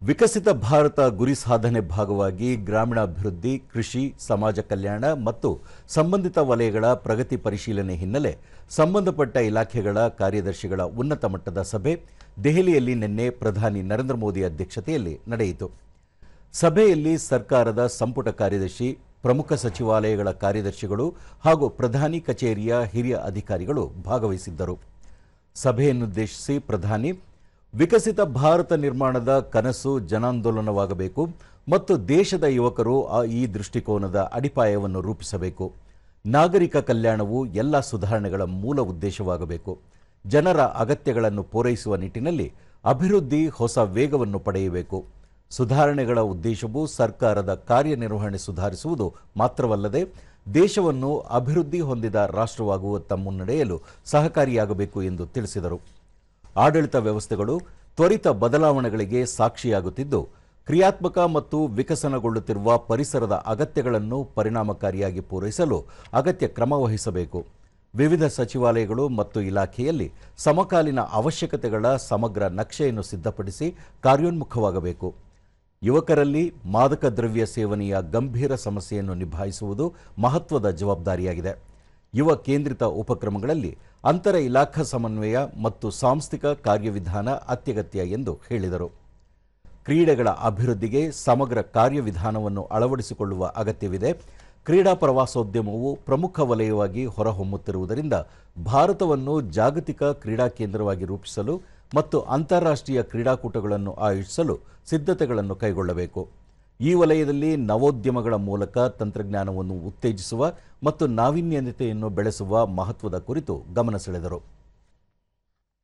ವಿಕಸಿತ ಭಾರತ ಗುರಿ ಸಾಧನೆ ಭಾಗವಾಗಿ ಗ್ರಾಮೀಣಾಭಿವೃದ್ಧಿ, ಕೃಷಿ, ಸಮಾಜ ಕಲ್ಯಾಣ ಮತ್ತು ಸಂಬಂಧಿತ ವಲಯಗಳ ಪ್ರಗತಿ ಪರಿಶೀಲನೆ ಹಿನ್ನೆಲೆ ಸಂಬಂಧಪಟ್ಟ ಇಲಾಖೆಗಳ ಕಾರ್ಯದರ್ಶಿಗಳ ಉನ್ನತ ಮಟ್ಟದ ಸಭೆ ದೆಹಲಿಯಲ್ಲಿ ನಿನ್ನೆ ಪ್ರಧಾನಿ ನರೇಂದ್ರ ಮೋದಿ ಅಧ್ಯಕ್ಷತೆಯಲ್ಲಿ ನಡೆಯಿತು. ಸಭೆಯಲ್ಲಿ ಸರ್ಕಾರದ ಸಂಪುಟ ಕಾರ್ಯದರ್ಶಿ, ಪ್ರಮುಖ ಸಚಿವಾಲಯಗಳ ಕಾರ್ಯದರ್ಶಿಗಳು ಹಾಗೂ ಪ್ರಧಾನಿ ಕಚೇರಿಯ ಹಿರಿಯ ಅಧಿಕಾರಿಗಳು ಭಾಗವಹಿಸಿದ್ದರು. ಸಭೆಯನ್ನುದ್ದೇಶಿಸಿ ಪ್ರಧಾನಿ ವಿಕಸಿತ ಭಾರತ ನಿರ್ಮಾಣದ ಕನಸು ಜನಾಂದೋಲನವಾಗಬೇಕು ಮತ್ತು ದೇಶದ ಯುವಕರು ಈ ದೃಷ್ಟಿಕೋನದ ಅಡಿಪಾಯವನ್ನು ರೂಪಿಸಬೇಕು. ನಾಗರಿಕ ಕಲ್ಯಾಣವು ಎಲ್ಲ ಸುಧಾರಣೆಗಳ ಮೂಲ ಉದ್ದೇಶವಾಗಬೇಕು. ಜನರ ಅಗತ್ಯಗಳನ್ನು ಪೂರೈಸುವ ನಿಟ್ಟಿನಲ್ಲಿ ಅಭಿವೃದ್ಧಿ ಹೊಸ ವೇಗವನ್ನು ಪಡೆಯಬೇಕು. ಸುಧಾರಣೆಗಳ ಉದ್ದೇಶವು ಸರ್ಕಾರದ ಕಾರ್ಯನಿರ್ವಹಣೆ ಸುಧಾರಿಸುವುದು ಮಾತ್ರವಲ್ಲದೆ ದೇಶವನ್ನು ಅಭಿವೃದ್ಧಿ ಹೊಂದಿದ ರಾಷ್ಟ್ರವಾಗುವತ್ತ ಮುನ್ನಡೆಯಲು ಸಹಕಾರಿಯಾಗಬೇಕು ಎಂದು ತಿಳಿಸಿದರು. ಆಡಳಿತ ವ್ಯವಸ್ಥೆಗಳು ತ್ವರಿತ ಬದಲಾವಣೆಗಳಿಗೆ ಸಾಕ್ಷಿಯಾಗುತ್ತಿದ್ದು, ಕ್ರಿಯಾತ್ಮಕ ಮತ್ತು ವಿಕಸನಗೊಳ್ಳುತ್ತಿರುವ ಪರಿಸರದ ಅಗತ್ಯಗಳನ್ನು ಪರಿಣಾಮಕಾರಿಯಾಗಿ ಪೂರೈಸಲು ಅಗತ್ಯ ಕ್ರಮ ವಹಿಸಬೇಕು. ವಿವಿಧ ಸಚಿವಾಲಯಗಳು ಮತ್ತು ಇಲಾಖೆಯಲ್ಲಿ ಸಮಕಾಲೀನ ಅವಶ್ಯಕತೆಗಳ ಸಮಗ್ರ ನಕ್ಷೆಯನ್ನು ಸಿದ್ಧಪಡಿಸಿ ಕಾರ್ಯೋನ್ಮುಖವಾಗಬೇಕು. ಯುವಕರಲ್ಲಿ ಮಾದಕ ದ್ರವ್ಯ ಸೇವನೆಯ ಗಂಭೀರ ಸಮಸ್ಯೆಯನ್ನು ನಿಭಾಯಿಸುವುದು ಮಹತ್ವದ ಜವಾಬ್ದಾರಿಯಾಗಿದೆ. ಯುವ ಕೇಂದ್ರಿತ ಉಪಕ್ರಮಗಳಲ್ಲಿ ಅಂತರ ಇಲಾಖಾ ಸಮನ್ವಯ ಮತ್ತು ಸಾಂಸ್ಥಿಕ ಕಾರ್ಯವಿಧಾನ ಅತ್ಯಗತ್ಯ ಎಂದು ಹೇಳಿದರು. ಕ್ರೀಡೆಗಳ ಅಭಿವೃದ್ಧಿಗೆ ಸಮಗ್ರ ಕಾರ್ಯವಿಧಾನವನ್ನು ಅಳವಡಿಸಿಕೊಳ್ಳುವ ಅಗತ್ಯವಿದೆ. ಕ್ರೀಡಾ ಪ್ರವಾಸೋದ್ಯಮವು ಪ್ರಮುಖ ವಲಯವಾಗಿ ಹೊರಹೊಮ್ಮುತ್ತಿರುವುದರಿಂದ ಭಾರತವನ್ನು ಜಾಗತಿಕ ಕ್ರೀಡಾ ಕೇಂದ್ರವಾಗಿ ರೂಪಿಸಲು ಮತ್ತು ಅಂತಾರಾಷ್ಟ್ರೀಯ ಕ್ರೀಡಾಕೂಟಗಳನ್ನು ಆಯೋಜಿಸಲು ಸಿದ್ಧತೆಗಳನ್ನು ಕೈಗೊಳ್ಳಬೇಕು. ಈ ವಲಯದಲ್ಲಿ ನವೋದ್ಯಮಗಳ ಮೂಲಕ ತಂತ್ರಜ್ಞಾನವನ್ನು ಉತ್ತೇಜಿಸುವ ಮತ್ತು ನಾವೀನ್ಯತೆಯನ್ನು ಬೆಳೆಸುವ ಮಹತ್ವದ ಕುರಿತು ಗಮನ ಸೆಳೆದರು.